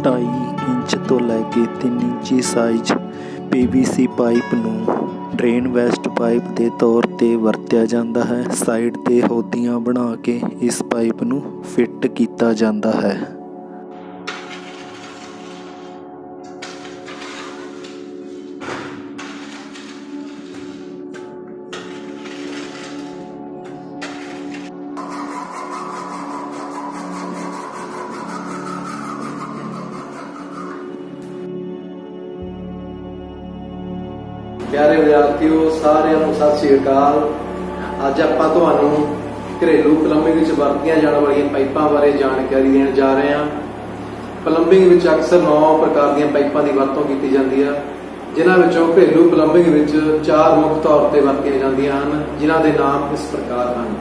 2.5 inch तो लैके 3 इंची साइज PVC पाइप नूं ड्रेन वेस्ट पाइप के तौर पर वरत्या जाता है। साइड ते होदियां बना के इस पाइप नूं फिट किया जाता है। प्यारे विद्यार्थियों सारिਆਂ ਨੂੰ सत श्री अकाल। ਅੱਜ ਆਪਾਂ ਤੁਹਾਨੂੰ ਘਰੇਲੂ ਪਲੰਬਿੰਗ ਵਿੱਚ ਵਰਤੀਆਂ ਜਾਣ ਵਾਲੀਆਂ ਪਾਈਪਾਂ ਬਾਰੇ ਜਾਣਕਾਰੀ ਦੇਣ ਜਾ ਰਹੇ ਹਾਂ। ਪਲੰਬਿੰਗ ਵਿੱਚ ਅਕਸਰ 9 ਪ੍ਰਕਾਰ ਦੀਆਂ ਪਾਈਪਾਂ ਦੀ ਵਰਤੋਂ ਕੀਤੀ ਜਾਂਦੀ ਹੈ, ਜਿਨ੍ਹਾਂ ਵਿੱਚੋਂ ਘਰੇਲੂ ਪਲੰਬਿੰਗ ਵਿੱਚ 4 ਮੁੱਖ ਤੌਰ ਤੇ ਵਰਤੀਆਂ ਜਾਂਦੀਆਂ ਹਨ, ਜਿਨ੍ਹਾਂ ਦੇ ਨਾਮ ਇਸ ਪ੍ਰਕਾਰ ਹਨ।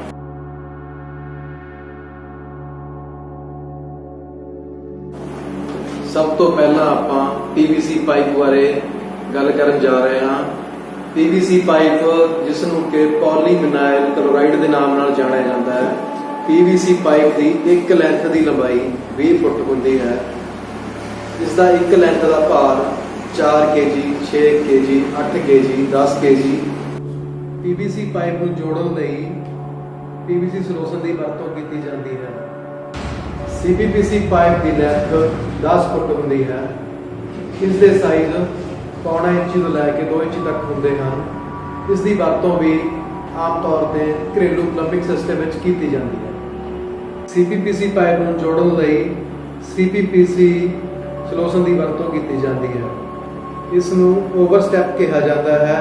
ਸਭ ਤੋਂ ਪਹਿਲਾਂ ਆਪਾਂ PVC ਪਾਈਪ ਬਾਰੇ ਗੱਲ ਕਰਨ ਜਾ ਰਹੇ ਹਾਂ। PVC ਪਾਈਪ ਜਿਸ ਨੂੰ ਕਿ ਪੋਲੀਵਿਨਾइल ਕਲੋਰਾਈਡ ਦੇ ਨਾਮ ਨਾਲ ਜਾਣਿਆ ਜਾਂਦਾ ਹੈ। PVC ਪਾਈਪ ਦੀ ਇੱਕ ਲੈਂਥ ਦੀ ਲੰਬਾਈ 20 ਫੁੱਟ ਹੁੰਦੀ ਹੈ। ਇਸ ਦਾ ਇੱਕ ਲੈਂਥ ਦਾ ਭਾਰ 4 kg, 6 kg, 8 kg, 10 kg। PVC pipe ਨੂੰ ਜੋੜਨ ਲਈ PVC ਸੋਲੂਸ਼ਨ ਦੀ ਵਰਤੋਂ ਕੀਤੀ ਜਾਂਦੀ ਹੈ। CPVC ਪਾਈਪ ਦੀ ਲੈਂਥ 10 ਫੁੱਟ ਹੁੰਦੀ ਹੈ। ਇਸ ਦੇ ਸਾਈਜ਼ 1.25 ਇੰਚ ਤੋਂ ਲੈ ਕੇ 2 ਇੰਚ ਤੱਕ ਹੁੰਦੇ ਹਨ। ਇਸ ਦੀ ਵਰਤੋਂ ਵੀ ਆਮ ਤੌਰ ਤੇ ਘਰੇਲੂ ਪਲੰਬਿੰਗ ਸਿਸਟਮ ਵਿੱਚ ਕੀਤੀ ਜਾਂਦੀ ਹੈ। CPVC ਪਾਈਪ ਨੂੰ ਜੋੜਨ ਲਈ CPVC ਸੋਲੂਸ਼ਨ ਦੀ ਵਰਤੋਂ ਕੀਤੀ ਜਾਂਦੀ ਹੈ। ਇਸ ਨੂੰ ਓਵਰ ਸਟੈਪ ਕਿਹਾ ਜਾਂਦਾ ਹੈ।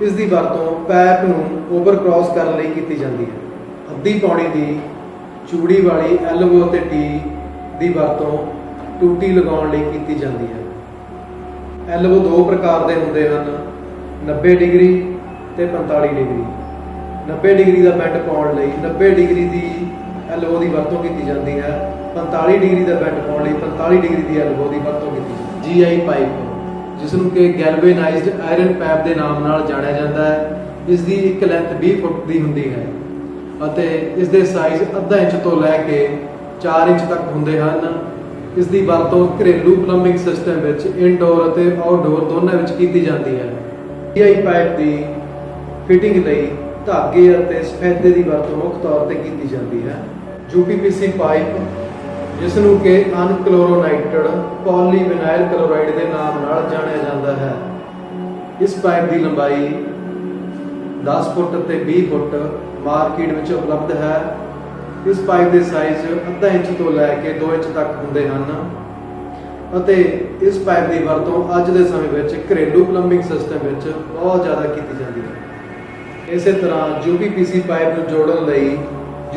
ਇਸ ਦੀ ਵਰਤੋਂ ਪਾਈਪ ਨੂੰ ਓਵਰ ਕ੍ਰਾਸ ਕਰਨ ਲਈ ਕੀਤੀ ਜਾਂਦੀ ਹੈ। ਅੱਧੀ ਪੌੜੀ ਦੀ ਚੂੜੀ ਵਾਲੀ ਐਲਬੋ ਅਤੇ ਟੀ ਦੀ ਵਰਤੋਂ ਟੂਟੀ ਲਗਾਉਣ ਲਈ ਕੀਤੀ ਜਾਂਦੀ ਹੈ। ਐਲਬੋ 2 ਪ੍ਰਕਾਰ ਦੇ ਹੁੰਦੇ ਹਨ, 90 ਡਿਗਰੀ ਤੇ 45 ਡਿਗਰੀ। 90 ਡਿਗਰੀ ਦਾ ਬੈਂਡ ਪਾਉਣ ਲਈ 90 ਡਿਗਰੀ ਦੀ ਐਲਬੋ ਦੀ ਵਰਤੋਂ ਕੀਤੀ ਜਾਂਦੀ ਹੈ। 45 ਡਿਗਰੀ ਦਾ ਬੈਂਡ ਪਾਉਣ ਲਈ 45 ਡਿਗਰੀ ਦੀ ਐਲਬੋ ਦੀ ਵਰਤੋਂ ਕੀਤੀ ਜਾਂਦੀ ਹੈ। GI ਪਾਈਪ ਜਿਸ ਨੂੰ ਕਿ ਗੈਲਵੇਨਾਈਜ਼ਡ ਆਇਰਨ ਪਾਈਪ ਦੇ ਨਾਮ ਨਾਲ ਜਾਣਿਆ ਜਾਂਦਾ ਹੈ। ਇਸ ਦੀ ਇੱਕ ਲੈਂਥ 20 ਫੁੱਟ ਦੀ ਹੁੰਦੀ ਹੈ ਅਤੇ ਇਸ ਦੇ ਸਾਈਜ਼ ਅੱਧਾ ਇੰਚ ਤੋਂ ਲੈ ਕੇ 4 ਇੰਚ ਤੱਕ ਹੁੰਦੇ ਹਨ। ਇਸ ਦੀ ਵਰਤੋਂ ਘਰੇਲੂ ਪਲੰਬਿੰਗ ਸਿਸਟਮ ਵਿੱਚ ਇਨਡੋਰ ਅਤੇ ਆਊਟਡੋਰ ਦੋਨਾਂ ਵਿੱਚ ਕੀਤੀ ਜਾਂਦੀ ਹੈ। GI ਪਾਈਪ ਦੀ ਫਿਟਿੰਗ ਲਈ ਧਾਗੇ ਅਤੇ ਸਫੈਦੇ ਦੀ ਵਰਤੋਂ ਮੁੱਖ ਤੌਰ ਤੇ ਕੀਤੀ ਜਾਂਦੀ ਹੈ। UPVC ਪਾਈਪ ਜਿਸ ਨੂੰ ਕਿ ਅਨਕਲੋਰੋਨਾਈਟਡ ਪੋਲੀਵਿਨਾइल ਕਲੋਰਾਈਡ ਦੇ ਨਾਮ ਨਾਲ ਜਾਣਿਆ ਜਾਂਦਾ ਹੈ। ਇਸ ਪਾਈਪ ਦੀ ਲੰਬਾਈ 10 ਫੁੱਟ ਤੇ 20 ਫੁੱਟ ਮਾਰਕੀਟ ਵਿੱਚ ਉਪਲਬਧ ਹੈ। ਇਸ ਪਾਈਪ ਦੇ ਸਾਈਜ਼ ਅੱਧਾ ਇੰਚ ਤੋਂ ਲੈ ਕੇ 2 ਇੰਚ ਤੱਕ ਹੁੰਦੇ ਹਨ ਅਤੇ ਇਸ ਪਾਈਪ ਦੀ ਵਰਤੋਂ ਅੱਜ ਦੇ ਸਮੇਂ ਵਿੱਚ ਘਰੇਲੂ ਪਲੰਬਿੰਗ ਸਿਸਟਮ ਵਿੱਚ ਬਹੁਤ ਜ਼ਿਆਦਾ ਕੀਤੀ ਜਾਂਦੀ ਹੈ। ਇਸੇ ਤਰ੍ਹਾਂ UPVC ਪਾਈਪ ਨੂੰ ਜੋੜਨ ਲਈ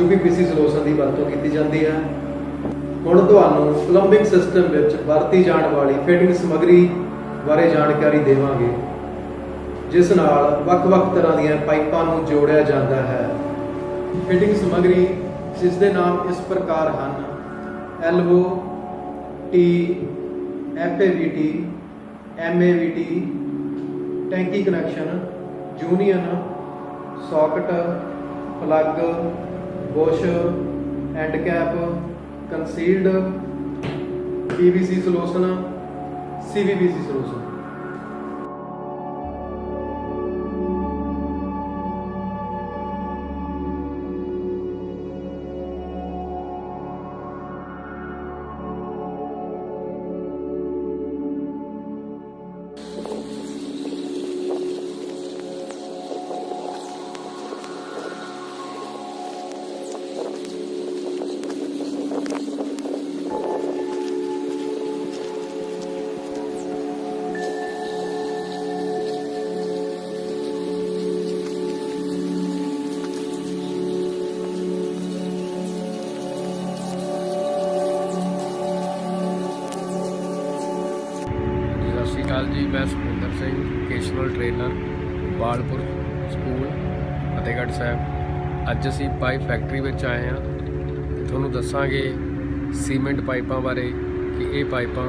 UPVC ਸੋਲੂਸ਼ਨ ਦੀ ਵਰਤੋਂ ਕੀਤੀ ਜਾਂਦੀ ਹੈ। ਹੁਣ ਤੁਹਾਨੂੰ ਪਲੰਬਿੰਗ ਸਿਸਟਮ ਵਿੱਚ ਵਰਤੀ ਜਾਣ ਵਾਲੀ ਫਿਟਿੰਗ ਸਮੱਗਰੀ ਬਾਰੇ ਜਾਣਕਾਰੀ ਦੇਵਾਂਗੇ, ਜਿਸ ਨਾਲ ਵੱਖ-ਵੱਖ ਤਰ੍ਹਾਂ ਦੀਆਂ ਪਾਈਪਾਂ ਨੂੰ ਜੋੜਿਆ ਜਾਂਦਾ ਹੈ। ਫਿਟਿੰਗ ਸਮੱਗਰੀ ਜਿਸ ਦੇ ਨਾਮ ਇਸ ਪ੍ਰਕਾਰ ਹਨ: ਐਲਬੋ, ਟੀ, FAVT, MAVT, ਟੈਂਕੀ connection, union, socket, plug, bush, end cap, concealed, PVC solution, CPVC solution. जी मैं Sukhwinder Singh vocational trainer Balpur school Fatehgarh Sahib. अज असी पाइप फैक्ट्री में आए हैं तो थोनों दसांगे सीमेंट पाइपों बारे कि ये पाइपां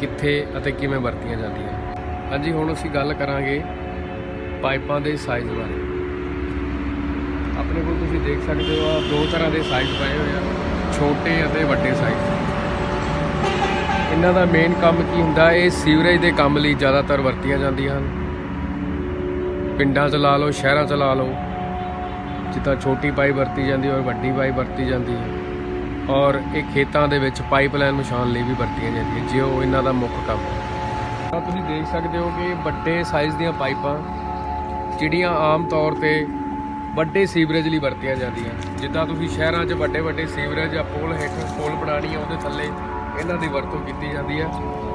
कित्थे अते किवें वरतियां जांदियां। हाँ जी हुण असी गल करांगे पाइपों के साइज़ बारे। अपने को तुसीं देख सकते हो दो तरह के साइज़ पए हुए हैं, छोटे अते वड्डे साइज़। ਇਹਨਾਂ ਦਾ ਮੇਨ ਕੰਮ ਕੀ ਹੁੰਦਾ, ਇਹ ਸੀਵਰੇਜ ਦੇ ਕੰਮ ਲਈ ਜ਼ਿਆਦਾਤਰ ਵਰਤੀਆਂ ਜਾਂਦੀਆਂ ਹਨ। ਪਿੰਡਾਂ 'ਚ ਲਾ ਲਓ, ਸ਼ਹਿਰਾਂ 'ਚ ਲਾ ਲਓ, ਜਿੱਦਾਂ ਛੋਟੀ ਪਾਈਪ ਵਰਤੀ ਜਾਂਦੀ ਔਰ ਵੱਡੀ ਪਾਈਪ ਵਰਤੀ ਜਾਂਦੀ ਹੈ। ਔਰ ਇਹ ਖੇਤਾਂ ਦੇ ਵਿੱਚ ਪਾਈਪਲਾਈਨ ਵਿਛਾਉਣ ਲਈ ਵੀ ਵਰਤੀਆਂ ਜਾਂਦੀਆਂ, ਜੇ ਉਹ ਇਹਨਾਂ ਦਾ ਮੁੱਖ ਕੰਮ ਹੈ। ਤਾਂ ਤੁਸੀਂ ਦੇਖ ਸਕਦੇ ਹੋ ਕਿ ਵੱਡੇ ਸਾਈਜ਼ ਦੀਆਂ ਪਾਈਪਾਂ ਜਿਹੜੀਆਂ ਆਮ ਤੌਰ 'ਤੇ ਵੱਡੇ ਸੀਵਰੇਜ ਲਈ ਵਰਤੀਆਂ ਜਾਂਦੀਆਂ। ਜਿੱਦਾਂ ਤੁਸੀਂ ਸ਼ਹਿਰਾਂ 'ਚ ਵੱਡੇ ਵੱਡੇ ਸੀਵਰੇਜ ਜਾਂ ਪੁਲ ਹੇਠ ਪੁਲ ਬਣਾਉਣੀ ਹੈ, ਉਹਦੇ ਥੱਲੇ ਇਹਨਾਂ ਦੀ ਵਰਤੋਂ ਕੀਤੀ ਜਾਂਦੀ ਹੈ।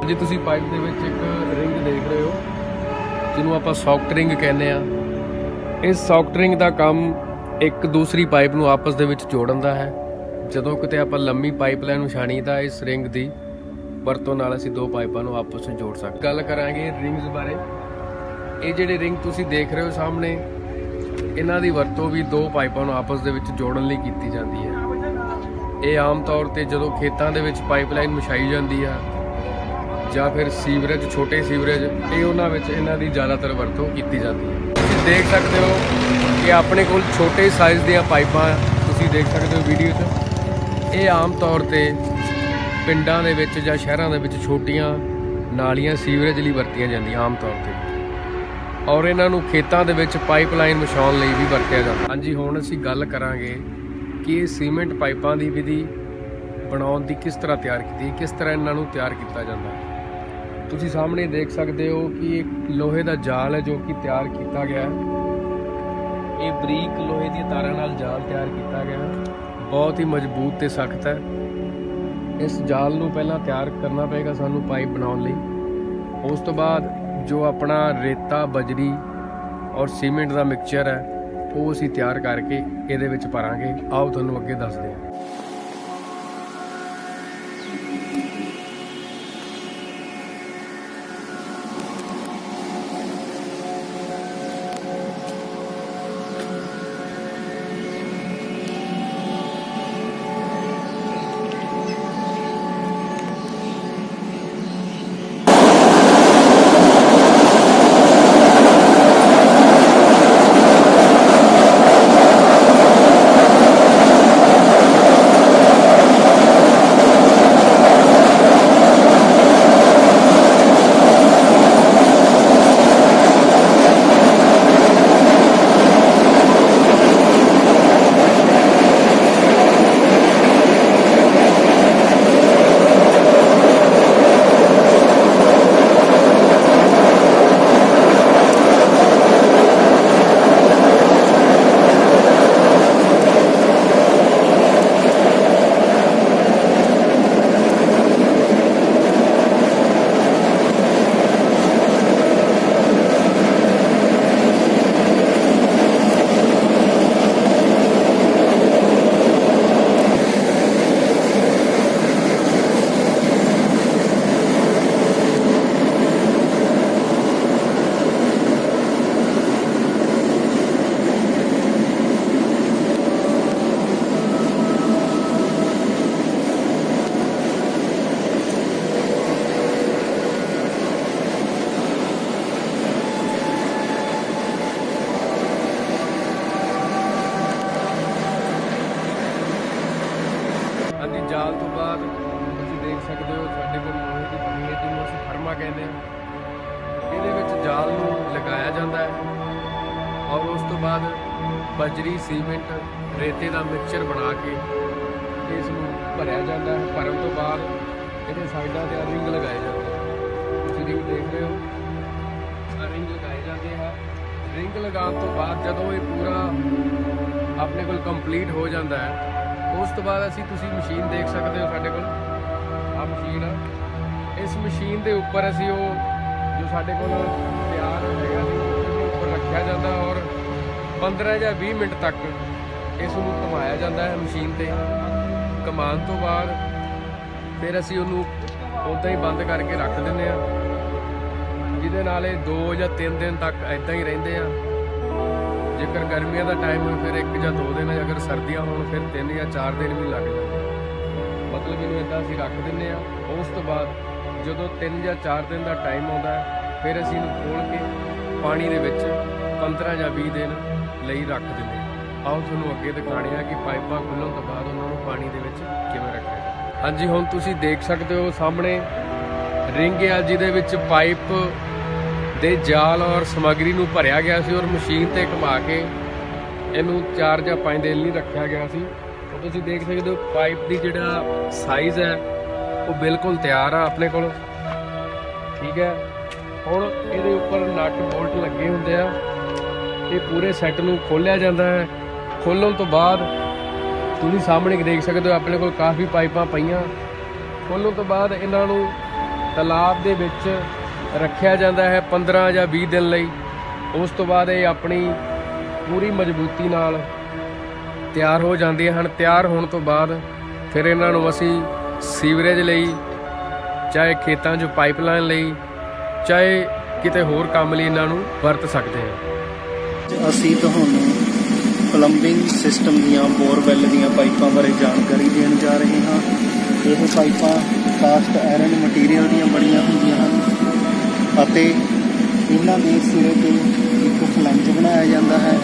ਜੀ ਤੁਸੀਂ ਪਾਈਪ ਦੇ ਵਿੱਚ ਇੱਕ ਰਿੰਗ ਦੇਖ ਰਹੇ ਹੋ, ਜਿਹਨੂੰ ਆਪਾਂ ਸੌਕਟ ਰਿੰਗ ਕਹਿੰਦੇ ਆ। ਇਸ ਸੌਕਟ ਰਿੰਗ ਦਾ ਕੰਮ ਇੱਕ ਦੂਸਰੀ ਪਾਈਪ ਨੂੰ ਆਪਸ ਦੇ ਵਿੱਚ ਜੋੜਨ ਦਾ ਹੈ। ਜਦੋਂ ਕਿਤੇ ਆਪਾਂ ਲੰਮੀ ਪਾਈਪਲਾਈਨ ਵਿਛਾਣੀ ਤਾਂ ਇਸ ਰਿੰਗ ਦੀ ਵਰਤੋਂ ਨਾਲ ਅਸੀਂ ਦੋ ਪਾਈਪਾਂ ਨੂੰ ਆਪਸ ਵਿੱਚ ਜੋੜ ਸਕਦੇ। ਗੱਲ ਕਰਾਂਗੇ ਰਿੰਗਸ ਬਾਰੇ। ਇਹ ਜਿਹੜੇ ਰਿੰਗ ਤੁਸੀਂ ਦੇਖ ਰਹੇ ਹੋ ਸਾਹਮਣੇ, ਇਹਨਾਂ ਦੀ ਵਰਤੋਂ ਵੀ ਦੋ ਪਾਈਪਾਂ ਨੂੰ ਆਪਸ ਦੇ ਵਿੱਚ ਜੋੜਨ ਲਈ ਕੀਤੀ ਜਾਂਦੀ ਹੈ। ਇਹ ਆਮ ਤੌਰ ਤੇ ਜਦੋਂ ਖੇਤਾਂ ਦੇ ਵਿੱਚ ਪਾਈਪਲਾਈਨ ਵਿਛਾਈ ਜਾਂਦੀ ਆ ਜਾਂ ਫਿਰ ਸੀਵਰੇਜ, ਛੋਟੇ ਸੀਵਰੇਜ, ਇਹ ਉਹਨਾਂ ਵਿੱਚ ਇਹਨਾਂ ਦੀ ਜ਼ਿਆਦਾਤਰ ਵਰਤੋਂ ਕੀਤੀ ਜਾਂਦੀ ਹੈ। ਤੁਸੀਂ ਦੇਖ ਸਕਦੇ ਹੋ ਕਿ ਆਪਣੇ ਕੋਲ ਛੋਟੇ ਸਾਈਜ਼ ਦੀਆਂ ਪਾਈਪਾਂ ਤੁਸੀਂ ਦੇਖ ਸਕਦੇ ਹੋ ਵੀਡੀਓ 'ਚ। ਇਹ ਆਮ ਤੌਰ ਤੇ ਪਿੰਡਾਂ ਦੇ ਵਿੱਚ ਜਾਂ ਸ਼ਹਿਰਾਂ ਦੇ ਵਿੱਚ ਛੋਟੀਆਂ ਨਾਲੀਆਂ ਸੀਵਰੇਜ ਲਈ ਵਰਤੀਆਂ ਜਾਂਦੀਆਂ ਆਮ ਤੌਰ ਤੇ, ਔਰ ਇਹਨਾਂ ਨੂੰ ਖੇਤਾਂ ਦੇ ਵਿੱਚ ਪਾਈਪਲਾਈਨ ਵਿਛਾਉਣ ਲਈ ਵੀ ਵਰਤਿਆ ਜਾਂਦਾ। ਹਾਂਜੀ, ਹੁਣ ਅਸੀਂ ਗੱਲ ਕਰਾਂਗੇ ਕਿ ਇਹ ਸੀਮੈਂਟ ਪਾਈਪਾਂ ਦੀ ਵਿਧੀ ਬਣਾਉਣ ਦੀ ਕਿਸ ਤਰ੍ਹਾਂ ਤਿਆਰ ਕੀਤੀ, ਕਿਸ ਤਰ੍ਹਾਂ ਇਹਨਾਂ ਨੂੰ ਤਿਆਰ ਕੀਤਾ ਜਾਂਦਾ। ਤੁਸੀਂ ਸਾਹਮਣੇ ਦੇਖ ਸਕਦੇ ਹੋ ਕਿ ਇੱਕ ਲੋਹੇ ਦਾ ਜਾਲ ਹੈ ਜੋ ਕਿ ਤਿਆਰ ਕੀਤਾ ਗਿਆ ਹੈ। ਇਹ ਬਰੀਕ ਲੋਹੇ ਦੀਆਂ ਤਾਰਾਂ ਨਾਲ ਜਾਲ ਤਿਆਰ ਕੀਤਾ ਗਿਆ ਹੈ, ਬਹੁਤ ਹੀ ਮਜ਼ਬੂਤ ਤੇ ਸਖਤ ਹੈ। ਇਸ ਜਾਲ ਨੂੰ ਪਹਿਲਾਂ ਤਿਆਰ ਕਰਨਾ ਪਏਗਾ ਸਾਨੂੰ ਪਾਈਪ ਬਣਾਉਣ ਲਈ। ਉਸ ਤੋਂ ਬਾਅਦ ਜੋ ਆਪਣਾ ਰੇਤਾ, ਬਜਰੀ ਔਰ ਸੀਮੈਂਟ ਦਾ ਮਿਕਸਚਰ ਹੈ, ਉਹ ਅਸੀਂ ਤਿਆਰ ਕਰਕੇ ਇਹਦੇ ਵਿੱਚ ਭਰਾਂਗੇ। ਆਓ ਤੁਹਾਨੂੰ ਅੱਗੇ ਦੱਸਦੇ ਹਾਂ। ਜਾਲ ਤੋਂ ਬਾਅਦ ਤੁਸੀਂ ਦੇਖ ਸਕਦੇ ਹੋ ਸਾਡੇ ਕੋਲ ਲੋਹੇ ਦੀ ਪਨੀ ਹੈ, ਜਿਹਨੂੰ ਅਸੀਂ ਫਰਮਾ ਕਹਿੰਦੇ ਹਾਂ। ਇਹਦੇ ਵਿੱਚ ਜਾਲ ਨੂੰ ਲਗਾਇਆ ਜਾਂਦਾ ਹੈ ਔਰ ਉਸ ਤੋਂ ਬਾਅਦ ਬਜਰੀ, ਸੀਮੈਂਟ, ਰੇਤੇ ਦਾ ਮਿਕਸਚਰ ਬਣਾ ਕੇ ਇਸ ਨੂੰ ਭਰਿਆ ਜਾਂਦਾ ਹੈ। ਭਰਨ ਤੋਂ ਬਾਅਦ ਇਹਦੇ ਸਾਈਡਾਂ ਤੇ ਰਿੰਗ ਲਗਾਏ ਜਾਂਦੇ ਹਨ। ਤੁਸੀਂ ਰਿੰਗ ਦੇਖ ਰਹੇ ਹੋ, ਰਿੰਗ ਲਗਾਏ ਜਾਂਦੇ ਹੈ। ਰਿੰਗ ਲਗਾਉਣ ਤੋਂ ਬਾਅਦ ਜਦੋਂ ਇਹ ਪੂਰਾ ਆਪਣੇ ਕੋਲ ਕੰਪਲੀਟ ਹੋ ਜਾਂਦਾ ਹੈ, ਉਸ ਤੋਂ ਬਾਅਦ ਤੁਸੀਂ ਮਸ਼ੀਨ ਦੇਖ ਸਕਦੇ ਹੋ। ਸਾਡੇ ਕੋਲ ਆਹ ਮਸ਼ੀਨ ਆ। ਇਸ ਮਸ਼ੀਨ ਦੇ ਉੱਪਰ ਅਸੀਂ ਉਹ ਜੋ ਸਾਡੇ ਕੋਲ ਤਿਆਰ ਹੈਗਾ ਸੀ ਉਹਦੇ ਉੱਪਰ ਰੱਖਿਆ ਜਾਂਦਾ ਔਰ 15 ਜਾਂ 20 ਮਿੰਟ ਤੱਕ ਇਸ ਨੂੰ ਘੁਮਾਇਆ ਜਾਂਦਾ ਹੈ ਮਸ਼ੀਨ ਤੇ। ਘੁਮਾਉਣ ਤੋਂ ਬਾਅਦ ਫਿਰ ਅਸੀਂ ਉਹਨੂੰ ਉੱਦਾਂ ਹੀ ਬੰਦ ਕਰਕੇ ਰੱਖ ਦਿੰਦੇ ਹਾਂ, ਜਿਹਦੇ ਨਾਲ ਇਹ 2 ਜਾਂ 3 ਦਿਨ ਤੱਕ ਇੱਦਾਂ ਹੀ ਰਹਿੰਦੇ ਆ। ਜੇਕਰ ਗਰਮੀਆਂ ਦਾ ਟਾਈਮ ਹੋਵੇ ਫਿਰ 1 ਜਾਂ 2 ਦਿਨ, ਅਗਰ ਸਰਦੀਆਂ ਹੋਣ ਫਿਰ 3 ਜਾਂ 4 ਦਿਨ ਵੀ ਲੱਗ ਜਾਂਦੇ। ਮਤਲਬ ਇਹਨੂੰ ਇੱਦਾਂ ਅਸੀਂ ਰੱਖ ਦਿੰਦੇ ਹਾਂ। ਉਸ ਤੋਂ ਬਾਅਦ ਜਦੋਂ 3 ਜਾਂ 4 ਦਿਨ ਦਾ ਟਾਈਮ ਆਉਂਦਾ ਫਿਰ ਅਸੀਂ ਇਹਨੂੰ ਖੋਲ੍ਹ ਕੇ ਪਾਣੀ ਦੇ ਵਿੱਚ 15 ਜਾਂ 20 ਦਿਨ ਲਈ ਰੱਖ ਦਿੰਦੇ ਹਾਂ। ਆਓ ਤੁਹਾਨੂੰ ਅੱਗੇ ਦਿਖਾਉਣੇ ਆ ਕਿ ਪਾਈਪਾਂ ਖੁੱਲ੍ਹਣ ਤੋਂ ਬਾਅਦ ਉਹਨਾਂ ਨੂੰ ਪਾਣੀ ਦੇ ਵਿੱਚ ਕਿਵੇਂ ਰੱਖਿਆ ਜਾਂਦਾ। ਹਾਂਜੀ, ਹੁਣ ਤੁਸੀਂ ਦੇਖ ਸਕਦੇ ਹੋ ਸਾਹਮਣੇ ਰਿੰਗ ਆ ਜਿਹਦੇ ਵਿੱਚ ਪਾਈਪ ਦੇ ਜਾਲ ਔਰ ਸਮੱਗਰੀ ਨੂੰ ਭਰਿਆ ਗਿਆ ਸੀ ਔਰ ਮਸ਼ੀਨ ਤੇ ਘੁਮਾ ਕੇ ਇਹਨੂੰ 4 ਜਾਂ 5 ਦਿਨ ਲਈ ਰੱਖਿਆ ਗਿਆ ਸੀ। ਤਾਂ ਤੁਸੀਂ ਦੇਖ ਸਕਦੇ ਹੋ ਪਾਈਪ ਦੀ ਜਿਹੜਾ ਸਾਈਜ਼ ਹੈ ਉਹ ਬਿਲਕੁਲ ਤਿਆਰ ਆ ਆਪਣੇ ਕੋਲ, ਠੀਕ ਹੈ। ਹੁਣ ਇਹਦੇ ਉੱਪਰ ਨਟ ਬੋਲਟ ਲੱਗੇ ਹੁੰਦੇ ਆ। ਇਹ ਪੂਰੇ ਸੈੱਟ ਨੂੰ ਖੋਲ੍ਹਿਆ ਜਾਂਦਾ ਹੈ। ਖੋਲ੍ਹਣ ਤੋਂ ਬਾਅਦ ਤੁਸੀਂ ਸਾਹਮਣੇ ਦੇਖ ਸਕਦੇ ਹੋ ਆਪਣੇ ਕੋਲ ਕਾਫੀ ਪਾਈਪਾਂ ਪਈਆਂ। ਖੋਲ੍ਹਣ ਤੋਂ ਬਾਅਦ ਇਹਨਾਂ ਨੂੰ ਤਲਾਬ ਦੇ ਵਿੱਚ ਰੱਖਿਆ ਜਾਂਦਾ ਹੈ 15 ਜਾਂ 20 ਦਿਨ ਲਈ। ਉਸ ਤੋਂ ਬਾਅਦ ਇਹ ਆਪਣੀ ਪੂਰੀ ਮਜ਼ਬੂਤੀ ਨਾਲ ਤਿਆਰ ਹੋ ਜਾਂਦੀਆਂ ਹਨ। ਤਿਆਰ ਹੋਣ ਤੋਂ ਬਾਅਦ ਫਿਰ ਇਹਨਾਂ ਨੂੰ ਅਸੀਂ ਸੀਵਰੇਜ ਲਈ, ਚਾਹੇ ਖੇਤਾਂ 'ਚ ਪਾਈਪਲਾਈਨ ਲਈ, ਚਾਹੇ ਕਿਤੇ ਹੋਰ ਕੰਮ ਲਈ ਇਹਨਾਂ ਨੂੰ ਵਰਤ ਸਕਦੇ ਹਾਂ। ਅਸੀਂ ਤੁਹਾਨੂੰ ਪਲੰਬਿੰਗ ਸਿਸਟਮ ਦੀਆਂ ਬੋਰਵੈਲ ਦੀਆਂ ਪਾਈਪਾਂ ਬਾਰੇ ਜਾਣਕਾਰੀ ਦੇਣ ਜਾ ਰਹੇ ਹਾਂ। ਇਹ ਪਾਈਪਾਂ ਕਾਸਟ ਆਇਰਨ ਮਟੀਰੀਅਲ ਦੀਆਂ ਬਣੀਆਂ ਹੁੰਦੀਆਂ ਹਨ ਅਤੇ ਇਹਨਾਂ ਦੇ ਸਿਰੇ 'ਤੇ ਇੱਕ ਫਲੈਂਜ ਬਣਾਇਆ ਜਾਂਦਾ ਹੈ।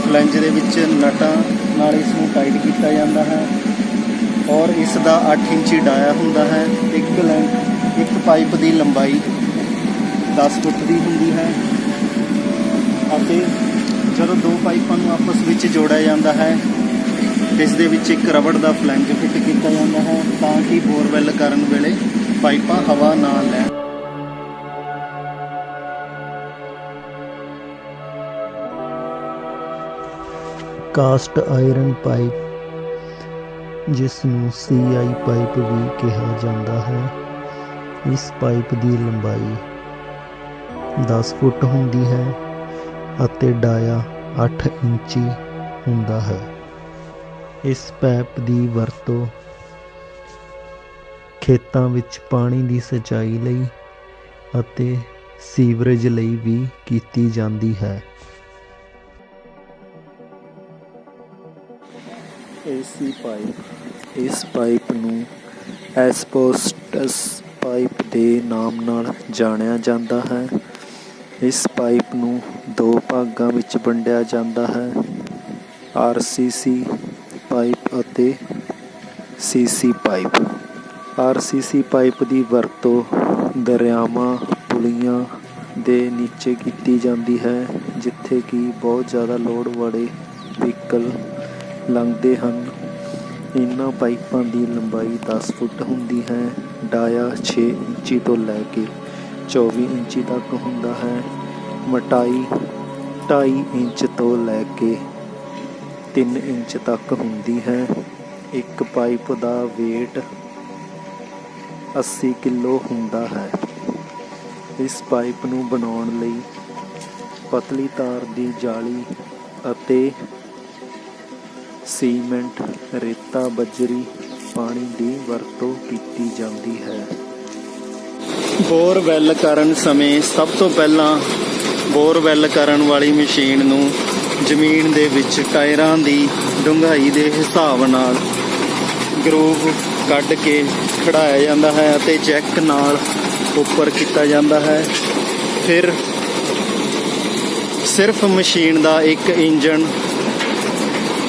ਫਲੈਂਜ ਦੇ ਵਿੱਚ ਨਟਾਂ ਨਾਲ ਇਸ ਨੂੰ ਟਾਈਟ ਕੀਤਾ ਜਾਂਦਾ ਹੈ ਔਰ ਇਸ ਦਾ 8 ਇੰਚੀ ਡਾਇਆ ਹੁੰਦਾ ਹੈ। ਇੱਕ ਪਾਈਪ ਦੀ ਲੰਬਾਈ 10 ਫੁੱਟ ਦੀ ਹੁੰਦੀ ਹੈ ਅਤੇ ਜਦੋਂ ਦੋ ਪਾਈਪਾਂ ਨੂੰ ਆਪਸ ਵਿੱਚ ਜੋੜਿਆ ਜਾਂਦਾ ਹੈ ਇਸ ਦੇ ਵਿੱਚ ਇੱਕ ਰਬੜ ਦਾ ਫਲੈਂਜ ਫਿੱਟ ਕੀਤਾ ਜਾਂਦਾ ਹੈ ਤਾਂ ਕਿ ਬੋਰਵੈਲ ਕਰਨ ਵੇਲੇ ਪਾਈਪਾਂ ਹਵਾ ਨਾ ਲੈਣ। ਕਾਸਟ ਆਇਰਨ ਪਾਈਪ, ਜਿਸ ਨੂੰ CI ਪਾਈਪ ਵੀ ਕਿਹਾ ਜਾਂਦਾ ਹੈ, ਇਸ ਪਾਈਪ ਦੀ ਲੰਬਾਈ 10 ਫੁੱਟ ਹੁੰਦੀ ਹੈ ਅਤੇ ਡਾਇਆ 8 ਇੰਚੀ ਹੁੰਦਾ ਹੈ। ਇਸ ਪਾਈਪ ਦੀ ਵਰਤੋਂ ਖੇਤਾਂ ਵਿੱਚ ਪਾਣੀ ਦੀ ਸਿੰਚਾਈ ਲਈ ਅਤੇ ਸੀਵਰੇਜ ਲਈ ਵੀ ਕੀਤੀ ਜਾਂਦੀ ਹੈ। AC ਪਾਈਪ, ਇਸ ਪਾਈਪ ਨੂੰ ਐਸਬੈਸਟਸ ਪਾਈਪ ਦੇ ਨਾਮ ਨਾਲ ਜਾਣਿਆ ਜਾਂਦਾ ਹੈ। ਇਸ ਪਾਈਪ ਨੂੰ 2 ਭਾਗਾਂ ਵਿੱਚ ਵੰਡਿਆ ਜਾਂਦਾ ਹੈ, RCC ਪਾਈਪ ਅਤੇ CC ਪਾਈਪ। RCC ਪਾਈਪ ਦੀ ਵਰਤੋਂ ਦਰਿਆਵਾਂ, ਪੁਲੀਆਂ ਦੇ ਨੀਚੇ ਕੀਤੀ ਜਾਂਦੀ ਹੈ ਜਿੱਥੇ ਕਿ ਬਹੁਤ ਜ਼ਿਆਦਾ ਲੋਡ ਵਾਲੇ ਵਹੀਕਲ ਲੰਘਦੇ ਹਨ। ਇਹਨਾਂ ਪਾਈਪਾਂ ਦੀ ਲੰਬਾਈ 10 ਫੁੱਟ ਹੁੰਦੀ ਹੈ। ਡਾਇਆ 6 ਇੰਚੀ ਤੋਂ ਲੈ ਕੇ 24 ਇੰਚੀ ਤੱਕ ਹੁੰਦਾ ਹੈ। ਮੋਟਾਈ 2.5 ਇੰਚ ਤੋਂ ਲੈ ਕੇ 3 ਇੰਚ ਤੱਕ ਹੁੰਦੀ ਹੈ। ਇੱਕ ਪਾਈਪ ਦਾ ਵੇਟ 80 ਕਿਲੋ ਹੁੰਦਾ ਹੈ। ਇਸ ਪਾਈਪ ਨੂੰ ਬਣਾਉਣ ਲਈ ਪਤਲੀ ਤਾਰ ਦੀ ਜਾਲੀ ਅਤੇ ਸੀਮੈਂਟ, ਰੇਤਾ, ਬਜਰੀ, ਪਾਣੀ ਦੀ ਵਰਤੋਂ ਕੀਤੀ ਜਾਂਦੀ ਹੈ। ਬੋਰਵੈਲ ਕਰਨ ਸਮੇਂ ਸਭ ਤੋਂ ਪਹਿਲਾਂ ਬੋਰਵੈਲ ਕਰਨ ਵਾਲੀ ਮਸ਼ੀਨ ਨੂੰ ਜ਼ਮੀਨ ਦੇ ਵਿੱਚ ਟਾਇਰਾਂ ਦੀ ਡੂੰਘਾਈ ਦੇ ਹਿਸਾਬ ਨਾਲ ਗਰੂਵ ਕੱਢ ਕੇ ਖੜਾਇਆ ਜਾਂਦਾ ਹੈ ਅਤੇ ਜੈਕ ਨਾਲ ਉੱਪਰ ਕੀਤਾ ਜਾਂਦਾ ਹੈ। ਫਿਰ ਸਿਰਫ ਮਸ਼ੀਨ ਦਾ ਇੱਕ ਇੰਜਣ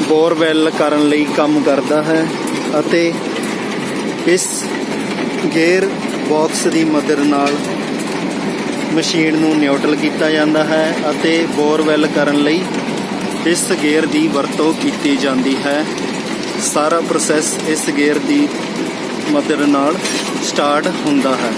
ਬੋਰਵੈਲ ਕਰਨ ਲਈ ਕੰਮ ਕਰਦਾ ਹੈ ਅਤੇ ਇਸ ਗੇਅਰ ਬਾਕਸ ਦੀ ਮਦਦ ਨਾਲ ਮਸ਼ੀਨ ਨੂੰ ਨਿਊਟਰਲ ਕੀਤਾ ਜਾਂਦਾ ਹੈ ਅਤੇ ਬੋਰਵੈਲ ਕਰਨ ਲਈ ਇਸ ਗੇਅਰ ਦੀ ਵਰਤੋਂ ਕੀਤੀ ਜਾਂਦੀ ਹੈ। ਸਾਰਾ ਪ੍ਰੋਸੈਸ ਇਸ ਗੇਅਰ ਦੀ ਮਦਦ ਨਾਲ ਸਟਾਰਟ ਹੁੰਦਾ ਹੈ।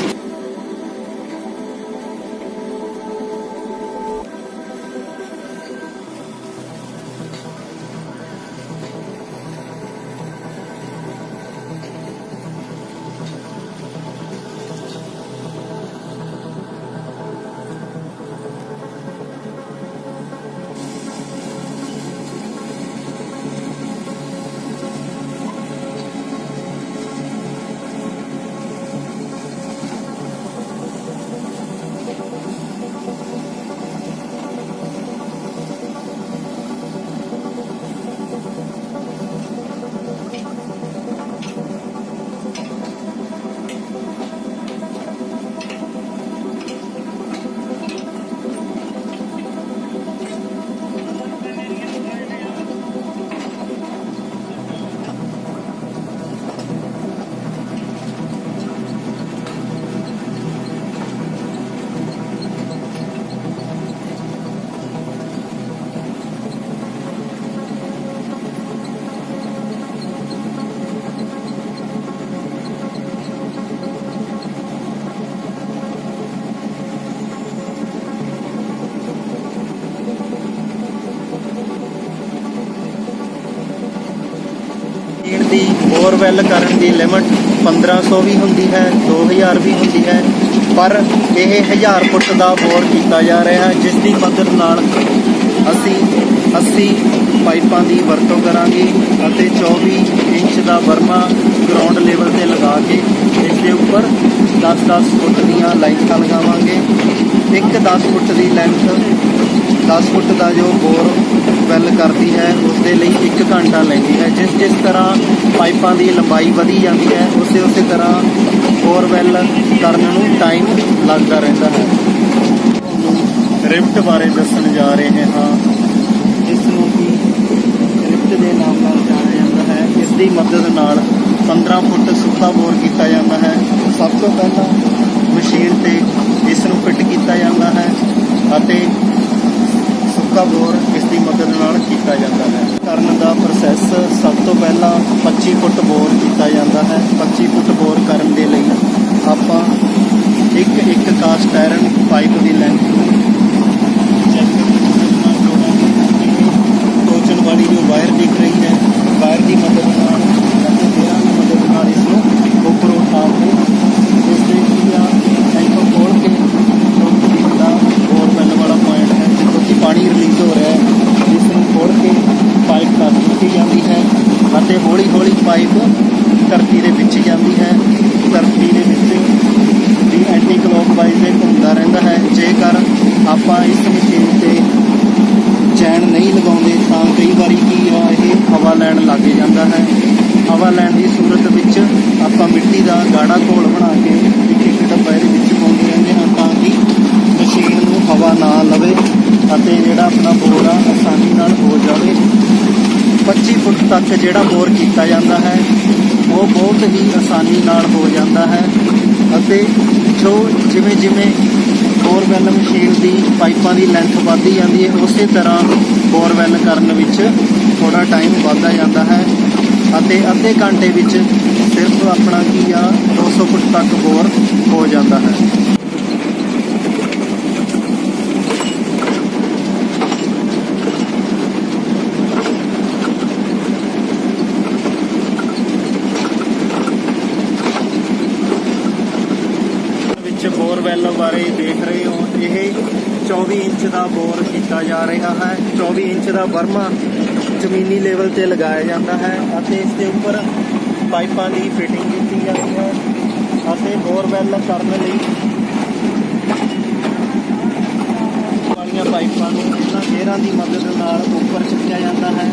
ਬੋਰਵੈਲ ਕਰਨ ਦੀ ਲਿਮਟ 1500 ਵੀ ਹੁੰਦੀ ਹੈ, 2000 ਵੀ ਹੁੰਦੀ ਹੈ, ਪਰ ਇਹ 1000 ਫੁੱਟ ਦਾ ਬੋਰ ਕੀਤਾ ਜਾ ਰਿਹਾ ਹੈ, ਜਿਸ ਦੀ ਮਦਦ ਨਾਲ ਅਸੀਂ 80 ਪਾਈਪਾਂ ਦੀ ਵਰਤੋਂ ਕਰਾਂਗੇ ਅਤੇ 24 ਇੰਚ ਦਾ ਬਰਮਾ ਗਰਾਊਂਡ ਲੈਵਲ ਤੇ ਲਗਾ ਕੇ ਇਸ ਦੇ ਉੱਪਰ 10-10 ਫੁੱਟ ਦੀਆਂ ਲਾਈਨਾਂ ਲਗਾਵਾਂਗੇ। ਇੱਕ 10 ਫੁੱਟ ਦੀ ਲੈਂਥ 10 ਫੁੱਟ ਦਾ ਜੋ ਬੋਰ ਵੈਲ ਕਰਦੀ ਹੈ ਉਸ ਦੇ ਲਈ 1 ਘੰਟਾ ਲੈਂਦੀ ਹੈ। ਜਿਸ ਤਰ੍ਹਾਂ ਪਾਈਪਾਂ ਦੀ ਲੰਬਾਈ ਵਧੀ ਜਾਂਦੀ ਹੈ ਉਸੇ ਤਰ੍ਹਾਂ ਬੋਰਵੈਲ ਕਰਨ ਨੂੰ ਟਾਈਮ ਲੱਗਦਾ ਰਹਿੰਦਾ ਹੈ। ਰਿਫਟ ਬਾਰੇ ਦੱਸਣ ਜਾ ਰਹੇ ਹਾਂ। ਇਸ ਨੂੰ ਕਿ ਰਿਫਟ ਦੇ ਨਾਮ ਨਾਲ ਜਾਣਿਆ ਜਾਂਦਾ ਹੈ। ਇਸ ਦੀ ਮਦਦ ਨਾਲ 15 ਫੁੱਟ ਸੁੱਕਾ ਬੋਰ ਕੀਤਾ ਜਾਂਦਾ ਹੈ। ਸਭ ਤੋਂ ਪਹਿਲਾਂ ਮਸ਼ੀਨ ਤੇ ਇਸ ਨੂੰ ਫਿੱਟ ਕੀਤਾ ਜਾਂਦਾ ਹੈ ਅਤੇ ਸੁੱਕਾ ਬੋਰ ਇਸ ਦੀ ਮਦਦ ਨਾਲ ਕੀਤਾ ਜਾਂਦਾ ਹੈ। ਕਰਨ ਦਾ ਪ੍ਰੋਸੈਸ ਸਭ ਤੋਂ ਪਹਿਲਾਂ 25 ਫੁੱਟ ਬੋਰ ਕੀਤਾ ਜਾਂਦਾ ਹੈ। 25 ਫੁੱਟ ਬੋਰ ਕਰਨ ਦੇ ਲਈ ਆਪਾਂ ਇੱਕ ਕਾਸਟ ਆਇਰਨ ਪਾਈਪ ਦੀ ਲੈਂਥ ਨੂੰ ਚੈੱਕ ਨਾਲ ਜੋੜਾਂਗੇ। ਟੋਚਨ ਵਾਲੀ ਜੋ ਵਾਇਰ ਦਿਖ ਰਹੀ ਹੈ, ਵਾਇਰ ਦੀ ਮਦਦ ਨਾਲ ਅਤੇ ਬੇਰਾਂ ਦੀ ਮਦਦ ਨਾਲ ਇਸ ਨੂੰ ਉੱਪਰ ਉਠਾ ਕੇ ਇਸ ਦੇ ਟੈਂਕ ਖੋਲ੍ਹ ਕੇ ਜਿਹੜਾ ਬੋਰਵੈਲ ਵਾਲਾ ਪੁਆਇੰਟ ਹੈ ਜਿੱਥੋਂ ਕਿ ਪਾਣੀ ਰਿਲੀਜ਼ ਹੋ ਰਿਹਾ ਹੈ ਇਸ ਨੂੰ ਖੋਲ੍ਹ ਕੇ ਪਾਈਪ ਕੱਸ ਦਿੱਤੀ ਜਾਂਦੀ ਹੈ ਅਤੇ ਹੌਲੀ ਹੌਲੀ ਪਾਈਪ ਧਰਤੀ ਦੇ ਵਿੱਚ ਜਾਂਦੀ ਹੈ। ਧਰਤੀ ਦੇ ਵਿੱਚ ਵੀ ਐਂਟੀ ਕਲੌਕਵਾਈਜ਼ ਦੇ ਘੁੰਮਦਾ ਰਹਿੰਦਾ ਹੈ। ਜੇਕਰ ਆਪਾਂ ਇਸ ਮਸ਼ੀਨ ਤੇ ਚੈਨ ਨਹੀਂ ਲਗਾਉਂਦੇ ਤਾਂ ਕਈ ਵਾਰੀ ਕੀ ਆ ਇਹ ਹਵਾ ਲੈਣ ਲੱਗ ਜਾਂਦਾ ਹੈ। ਹਵਾ ਲੈਣ ਦੀ ਸੂਰਤ ਵਿੱਚ ਆਪਾਂ ਮਿੱਟੀ ਦਾ ਗਾੜਾ ਘੋਲ ਬਣਾ ਕੇ ਇੱਕ ਡੱਬਾ ਇਹਦੇ ਵਿੱਚ ਪਾਉਂਦੇ ਰਹਿੰਦੇ ਹਾਂ ਤਾਂ ਕਿ ਮਸ਼ੀਨ ਨੂੰ ਹਵਾ ਨਾ ਲਵੇ ਅਤੇ ਜਿਹੜਾ ਆਪਣਾ ਬੋਰ ਆ ਆਸਾਨੀ ਨਾਲ ਹੋ ਜਾਵੇ। 25 ਫੁੱਟ ਤੱਕ ਜਿਹੜਾ ਬੋਰ ਕੀਤਾ ਜਾਂਦਾ ਹੈ ਉਹ ਬਹੁਤ ਹੀ ਆਸਾਨੀ ਨਾਲ ਹੋ ਜਾਂਦਾ ਹੈ ਅਤੇ ਜਿਵੇਂ ਬੋਰਵੈਲ ਮਸ਼ੀਨ ਦੀ ਪਾਈਪਾਂ ਦੀ ਲੈਂਥ ਵੱਧਦੀ ਜਾਂਦੀ ਹੈ ਉਸੇ ਤਰ੍ਹਾਂ ਬੋਰਵੈਲ ਕਰਨ ਵਿੱਚ ਥੋੜ੍ਹਾ ਟਾਈਮ ਵੱਧਦਾ ਜਾਂਦਾ ਹੈ ਅਤੇ ਅੱਧੇ ਘੰਟੇ ਵਿੱਚ ਸਿਰਫ ਆਪਣਾ ਕੀ ਆ 200 ਫੁੱਟ ਤੱਕ ਬੋਰ ਹੋ ਜਾਂਦਾ ਹੈ। ਬੋਰਵੈਲ ਬਾਰੇ ਦੇਖ ਰਹੇ ਹੋ, ਇਹ 24 ਇੰਚ ਦਾ ਬੋਰ ਕੀਤਾ ਜਾ ਰਿਹਾ ਹੈ। 24 ਇੰਚ ਦਾ ਬਰਮਾ ਜ਼ਮੀਨੀ ਲੈਵਲ ਤੇ ਲਗਾਇਆ ਜਾਂਦਾ ਹੈ ਅਤੇ ਇਸ ਦੇ ਉੱਪਰ ਪਾਈਪਾਂ ਦੀ ਫਿਟਿੰਗ ਕੀਤੀ ਜਾਂਦੀ ਹੈ ਅਤੇ ਬੋਰਵੈਲ ਕਰਨ ਲਈ ਵਾਲੀਆਂ ਪਾਈਪਾਂ ਨੂੰ ਇਹਨਾਂ ਗੇਅਰਾਂ ਦੀ ਮਦਦ ਨਾਲ ਉੱਪਰ ਚੁੱਕਿਆ ਜਾਂਦਾ ਹੈ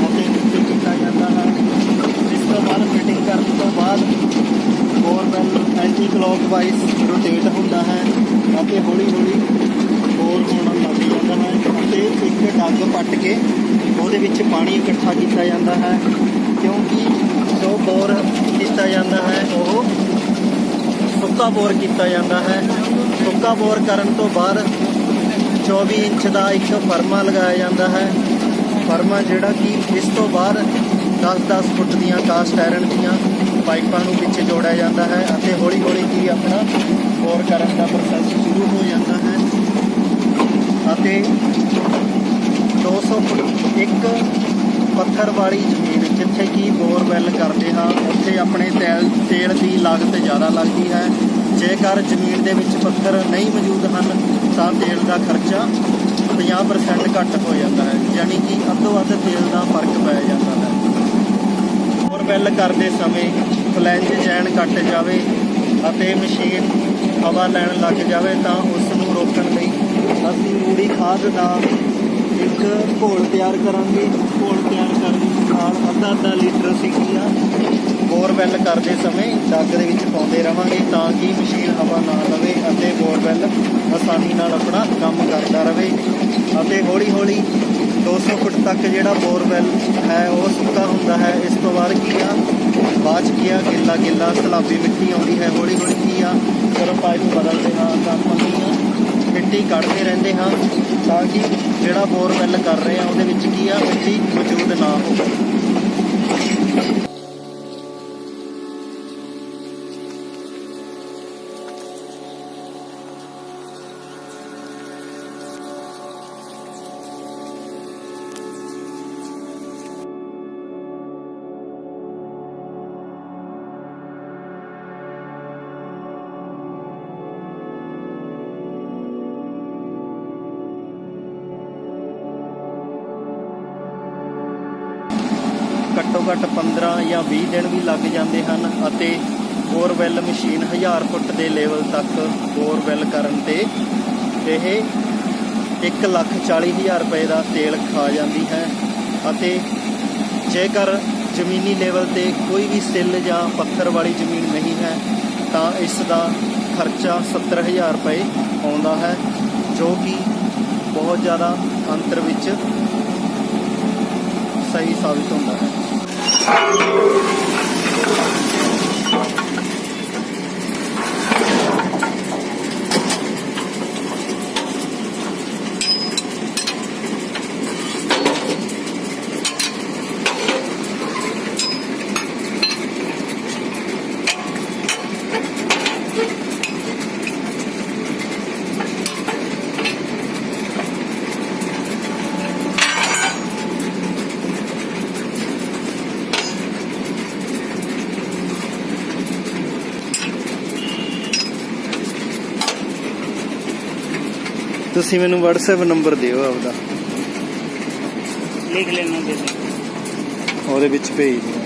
ਅਤੇ ਨੀਚੇ ਕੀਤਾ ਜਾਂਦਾ ਹੈ। ਇਸ ਤੋਂ ਬਾਅਦ ਫਿਟਿੰਗ ਕਰਨ ਤੋਂ ਬਾਅਦ ਬੋਰਵੈਲ ਐਂਟੀ ਕਲੌਕਵਾਈਜ਼ ਰੋਟੇਟ ਹੁੰਦਾ ਹੈ ਅਤੇ ਹੌਲੀ ਹੌਲੀ ਬੋਰ ਹੋਣਾ ਲੱਗ ਜਾਂਦਾ ਹੈ ਅਤੇ ਇੱਕ ਡੱਗ ਪੱਟ ਕੇ ਉਹਦੇ ਵਿੱਚ ਪਾਣੀ ਇਕੱਠਾ ਕੀਤਾ ਜਾਂਦਾ ਹੈ ਕਿਉਂਕਿ ਜੋ ਬੋਰ ਕੀਤਾ ਜਾਂਦਾ ਹੈ ਉਹ ਸੁੱਕਾ ਬੋਰ ਕੀਤਾ ਜਾਂਦਾ ਹੈ। ਸੁੱਕਾ ਬੋਰ ਕਰਨ ਤੋਂ ਬਾਅਦ 24 ਇੰਚ ਦਾ ਇੱਕ ਫਰਮਾ ਲਗਾਇਆ ਜਾਂਦਾ ਹੈ। ਫਰਮਾ ਜਿਹੜਾ ਕਿ ਇਸ ਤੋਂ ਬਾਅਦ 10-10 ਫੁੱਟ ਦੀਆਂ ਕਾਸਟ ਆਇਰਨ ਦੀਆਂ ਪਾਈਪਾਂ ਨੂੰ ਵਿੱਚ ਜੋੜਿਆ ਜਾਂਦਾ ਹੈ ਅਤੇ ਹੌਲੀ ਹੌਲੀ ਕੀ ਆਪਣਾ ਬੋਰ ਕਰਨ ਦਾ ਪ੍ਰੋਸੈਸ ਸ਼ੁਰੂ ਹੋ ਜਾਂਦਾ ਹੈ ਅਤੇ 200 ਫੁੱਟ ਇੱਕ ਪੱਥਰ ਵਾਲੀ ਜ਼ਮੀਨ ਜਿੱਥੇ ਕਿ ਬੋਰਵੈਲ ਕਰਦੇ ਹਾਂ ਉੱਥੇ ਆਪਣੇ ਤੇਲ ਦੀ ਲਾਗਤ ਜ਼ਿਆਦਾ ਲੱਗਦੀ ਹੈ। ਜੇਕਰ ਜ਼ਮੀਨ ਦੇ ਵਿੱਚ ਪੱਥਰ ਨਹੀਂ ਮੌਜੂਦ ਹਨ ਤਾਂ ਤੇਲ ਦਾ ਖਰਚਾ 50% ਘੱਟ ਹੋ ਜਾਂਦਾ ਹੈ, ਯਾਨੀ ਕਿ ਅੱਧੋ ਅੱਧ ਤੇਲ ਦਾ ਫਰਕ ਪੈ ਜਾਂਦਾ ਹੈ। ਬੋਰਵੈਲ ਕਰਦੇ ਸਮੇਂ ਫਲੈਂਜ ਚੈਨ ਕੱਟ ਜਾਵੇ ਅਤੇ ਮਸ਼ੀਨ ਹਵਾ ਲੈਣ ਲੱਗ ਜਾਵੇ ਤਾਂ ਉਸ ਨੂੰ ਰੋਕਣ ਲਈ ਅਸੀਂ ਰੂੜੀ ਖਾਦ ਦਾ ਇੱਕ ਘੋਲ ਤਿਆਰ ਕਰਾਂਗੇ। ਘੋਲ ਤਿਆਰ ਕਰਨ ਨਾਲ ਅੱਧਾ ਲੀਟਰ ਅਸੀਂ ਕੀ ਆ ਬੋਰਵੈਲ ਕਰਦੇ ਸਮੇਂ ਡੱਗ ਦੇ ਵਿੱਚ ਪਾਉਂਦੇ ਰਹਾਂਗੇ ਤਾਂ ਕਿ ਮਸ਼ੀਨ ਹਵਾ ਨਾ ਲਵੇ ਅਤੇ ਬੋਰਵੈਲ ਆਸਾਨੀ ਨਾਲ ਆਪਣਾ ਕੰਮ ਕਰਦਾ ਰਹੇ ਅਤੇ ਹੌਲੀ ਹੌਲੀ 200 ਫੁੱਟ ਤੱਕ ਜਿਹੜਾ ਬੋਰਵੈਲ ਹੈ ਉਹ ਸੁੱਕਾ ਹੁੰਦਾ ਹੈ। ਇਸ ਤੋਂ ਬਾਅਦ ਕੀ ਆ ਬਾਅਦ 'ਚ ਕੀ ਆ ਗਿੱਲਾ ਸਲਾਬੀ ਮਿੱਟੀ ਆਉਂਦੀ ਹੈ। ਹੌਲੀ ਹੌਲੀ ਕੀ ਆ ਜਦੋਂ ਪਾਈਪ ਬਦਲਦੇ ਹਾਂ ਤਾਂ ਆਪਾਂ ਕੀ ਆ ਮਿੱਟੀ ਕੱਢਦੇ ਰਹਿੰਦੇ ਹਾਂ ਤਾਂ ਕਿ ਜਿਹੜਾ ਬੋਰਵੈਲ ਕਰ ਰਹੇ ਹਾਂ ਉਹਦੇ ਵਿੱਚ ਕੀ ਆ ਮਿੱਟੀ ਮੌਜੂਦ ਨਾ ਹੋਵੇ। ਘੱਟ 15 ਜਾਂ 20 ਦਿਨ ਵੀ ਲੱਗ ਜਾਂਦੇ ਹਨ ਅਤੇ ਬੋਰਵੈਲ ਮਸ਼ੀਨ 1000 ਫੁੱਟ ਦੇ ਲੈਵਲ ਤੱਕ ਬੋਰਵੈਲ ਕਰਨ 'ਤੇ ਇਹ 1,40,000 ਰੁਪਏ ਦਾ ਤੇਲ ਖਾ ਜਾਂਦੀ ਹੈ। ਅਤੇ ਜੇਕਰ ਜ਼ਮੀਨੀ ਲੈਵਲ 'ਤੇ ਕੋਈ ਵੀ ਸਿੱਲ ਜਾਂ ਪੱਥਰ ਵਾਲੀ ਜ਼ਮੀਨ ਨਹੀਂ ਹੈ ਤਾਂ ਇਸ ਦਾ ਖਰਚਾ 70,000 ਰੁਪਏ ਆਉਂਦਾ ਹੈ, ਜੋ ਕਿ ਬਹੁਤ ਜ਼ਿਆਦਾ ਅੰਤਰ ਵਿੱਚ ਸਹੀ ਸਾਬਿਤ ਹੁੰਦਾ ਹੈ। ਤੁਸੀਂ ਮੈਨੂੰ WhatsApp ਨੰਬਰ ਦਿਓ ਆਪਦਾ, ਲਿਖ ਲੈਣਾ ਦੇ ਉਹਦੇ ਵਿੱਚ ਭੇਜ ਦਿਓ।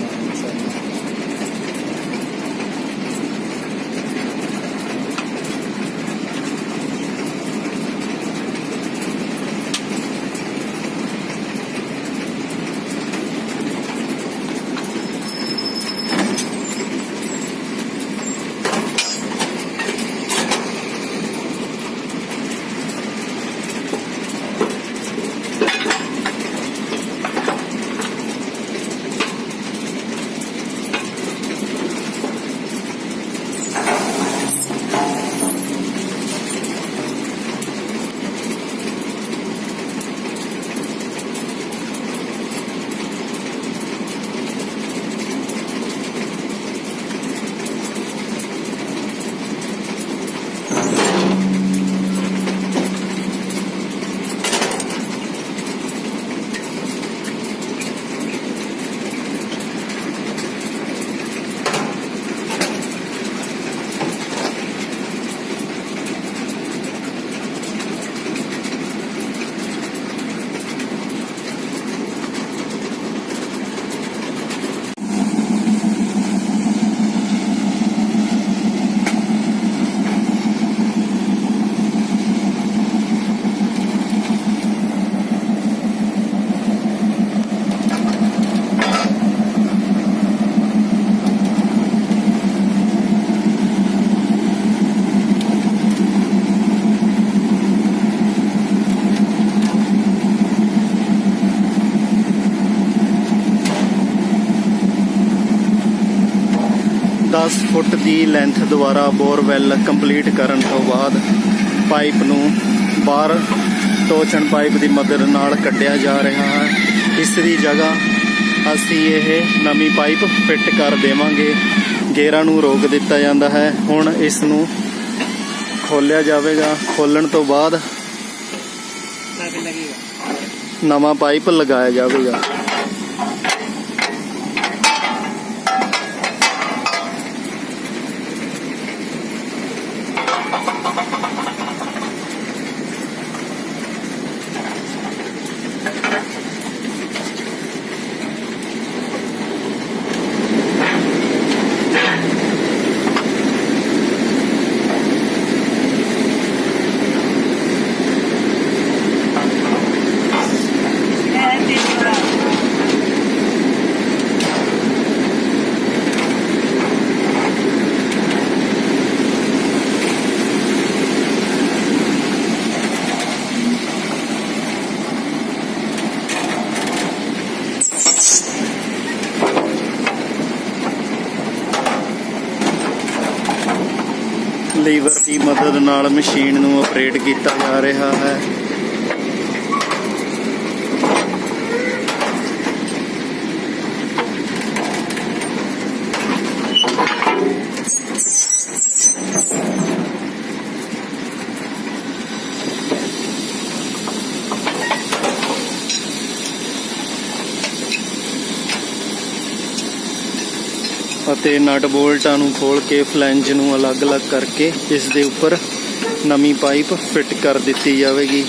दस फुट की लेंथ द्वारा बोरवैल कंप्लीट करन तो बाद पाइप नूं बाहर टोचन पाइप की मदद नाल कढ़िया जा रहा है। इस दी जगह असी ये नवी पाइप फिट कर देवांगे। गेरा नूं रोक दिता जांदा है। हुण इस नूं खोलिया जावेगा। खोलण तो बाद नवा पाइप लगाया जावेगा। लीवर की मदद नाल मशीन नूं ऑपरेट किया जा रहा है। ਅਤੇ ਨਟ ਬੋਲਟਾਂ ਨੂੰ ਖੋਲ ਕੇ ਫਲੈਂਜ ਨੂੰ ਅਲੱਗ-ਅਲੱਗ ਕਰਕੇ ਇਸ ਦੇ ਉੱਪਰ ਨਵੀਂ ਪਾਈਪ ਫਿੱਟ ਕਰ ਦਿੱਤੀ ਜਾਵੇਗੀ।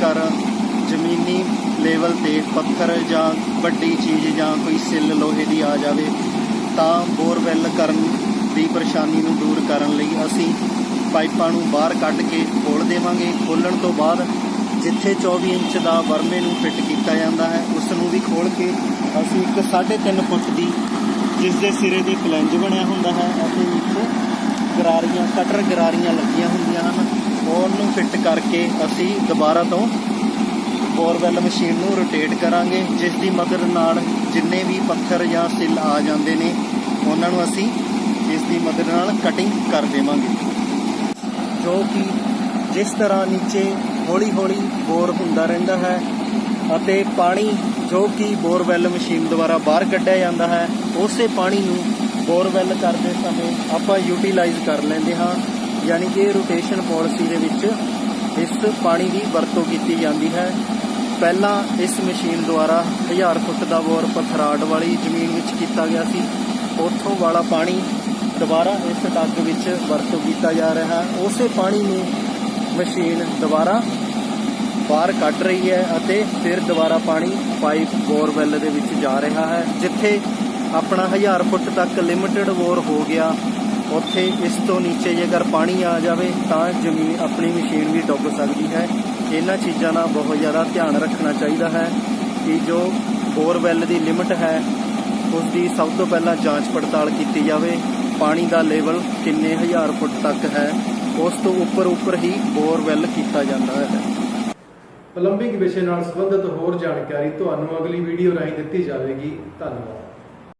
ਜੇਕਰ ਜ਼ਮੀਨੀ ਲੈਵਲ ਤੇ ਪੱਥਰ ਜਾਂ ਵੱਡੀ ਚੀਜ਼ ਜਾਂ ਕੋਈ ਸਿੱਲ ਲੋਹੇ ਦੀ ਆ ਜਾਵੇ ਤਾਂ ਬੋਰਵੈਲ ਕਰਨ ਦੀ ਪਰੇਸ਼ਾਨੀ ਨੂੰ ਦੂਰ ਕਰਨ ਲਈ ਅਸੀਂ ਪਾਈਪਾਂ ਨੂੰ ਬਾਹਰ ਕੱਢ ਕੇ ਖੋਲ੍ਹ ਦੇਵਾਂਗੇ। ਖੋਲ੍ਹਣ ਤੋਂ ਬਾਅਦ ਜਿੱਥੇ 24 ਇੰਚ ਦਾ ਬਰਮੇ ਨੂੰ ਫਿੱਟ ਕੀਤਾ ਜਾਂਦਾ ਹੈ ਉਸ ਨੂੰ ਵੀ ਖੋਲ੍ਹ ਕੇ ਅਸੀਂ ਇੱਕ 3.5 ਫੁੱਟ ਦੀ, ਜਿਸ ਦੇ ਸਿਰੇ ਦੇ ਫਲੈਂਜ ਬਣਿਆ ਹੁੰਦਾ ਹੈ ਅਤੇ ਵਿੱਚ ਗਰਾਰੀਆਂ, ਕਟਰ ਗਰਾਰੀਆਂ ਲੱਗੀਆਂ ਹੁੰਦੀਆਂ ਹਨ, ਉਹਨੂੰ ਫਿੱਟ ਕਰਕੇ ਅਸੀਂ ਦੁਬਾਰਾ ਤੋਂ ਬੋਰਵੈਲ ਮਸ਼ੀਨ ਨੂੰ ਰੋਟੇਟ ਕਰਾਂਗੇ, ਜਿਸ ਦੀ ਮਦਦ ਨਾਲ ਜਿੰਨੇ ਵੀ ਪੱਥਰ ਜਾਂ ਸਿੱਲ ਆ ਜਾਂਦੇ ਨੇ ਉਹਨਾਂ ਨੂੰ ਅਸੀਂ ਇਸ ਦੀ ਮਦਦ ਨਾਲ ਕਟਿੰਗ ਕਰ ਦੇਵਾਂਗੇ। ਜੋ ਕਿ ਜਿਸ ਤਰ੍ਹਾਂ ਨੀਚੇ ਹੌਲੀ ਹੌਲੀ ਬੋਰ ਹੁੰਦਾ ਰਹਿੰਦਾ ਹੈ ਅਤੇ ਪਾਣੀ ਜੋ ਕਿ ਬੋਰਵੈਲ ਮਸ਼ੀਨ ਦੁਆਰਾ ਬਾਹਰ ਕੱਢਿਆ ਜਾਂਦਾ ਹੈ, ਉਸੇ ਪਾਣੀ ਨੂੰ ਬੋਰਵੈਲ ਕਰਦੇ ਸਮੇਂ ਆਪਾਂ ਯੂਟੀਲਾਈਜ਼ ਕਰ ਲੈਂਦੇ ਹਾਂ। ਯਾਨੀ ਕਿ ਰੋਟੇਸ਼ਨ ਪਾਲਿਸੀ ਦੇ ਵਿੱਚ ਇਸ ਪਾਣੀ ਦੀ ਵਰਤੋਂ ਕੀਤੀ ਜਾਂਦੀ ਹੈ। ਪਹਿਲਾਂ ਇਸ ਮਸ਼ੀਨ ਦੁਆਰਾ 1000 ਫੁੱਟ ਦਾ ਬੋਰ ਪਥਰਾੜ ਵਾਲੀ ਜ਼ਮੀਨ ਵਿੱਚ ਕੀਤਾ ਗਿਆ ਸੀ, ਉੱਥੋਂ ਵਾਲਾ ਪਾਣੀ ਦੁਬਾਰਾ ਇਸ ਡੱਗ ਵਿੱਚ ਵਰਤੋਂ ਕੀਤਾ ਜਾ ਰਿਹਾ ਹੈ। ਉਸੇ ਪਾਣੀ ਨੂੰ ਮਸ਼ੀਨ ਦੁਬਾਰਾ ਬਾਹਰ ਕੱਢ ਰਹੀ ਹੈ ਅਤੇ ਫਿਰ ਦੁਬਾਰਾ ਪਾਣੀ ਪਾਈਪ ਬੋਰਵੈਲ ਦੇ ਵਿੱਚ ਜਾ ਰਿਹਾ ਹੈ। ਜਿੱਥੇ ਆਪਣਾ 1000 ਫੁੱਟ ਤੱਕ ਲਿਮਟਿਡ ਬੋਰ ਹੋ ਗਿਆ, ਉੱਥੇ ਇਸ ਤੋਂ ਨੀਚੇ ਜੇਕਰ ਪਾਣੀ ਆ ਜਾਵੇ ਤਾਂ ਜ਼ਮੀਨ ਆਪਣੀ ਮਸ਼ੀਨ ਵੀ ਡੁੱਬ ਸਕਦੀ ਹੈ। ਇਹਨਾਂ ਚੀਜ਼ਾਂ ਦਾ ਬਹੁਤ ਜ਼ਿਆਦਾ ਧਿਆਨ ਰੱਖਣਾ ਚਾਹੀਦਾ ਹੈ ਕਿ ਜੋ ਬੋਰਵੈਲ ਦੀ ਲਿਮਟ ਹੈ ਉਸ ਦੀ ਸਭ ਤੋਂ ਪਹਿਲਾਂ ਜਾਂਚ ਪੜਤਾਲ ਕੀਤੀ ਜਾਵੇ। ਪਾਣੀ ਦਾ ਲੈਵਲ ਕਿੰਨੇ 1000 ਫੁੱਟ ਤੱਕ ਹੈ, ਉਸ ਤੋਂ ਉੱਪਰ ਹੀ ਬੋਰਵੈਲ ਕੀਤਾ ਜਾਂਦਾ ਹੈ। ਪਲੰਬਿੰਗ ਵਿਸ਼ੇ ਨਾਲ ਸੰਬੰਧਿਤ ਹੋਰ ਜਾਣਕਾਰੀ ਤੁਹਾਨੂੰ ਅਗਲੀ ਵੀਡੀਓ ਰਾਹੀਂ ਦਿੱਤੀ ਜਾਵੇਗੀ। ਧੰਨਵਾਦ।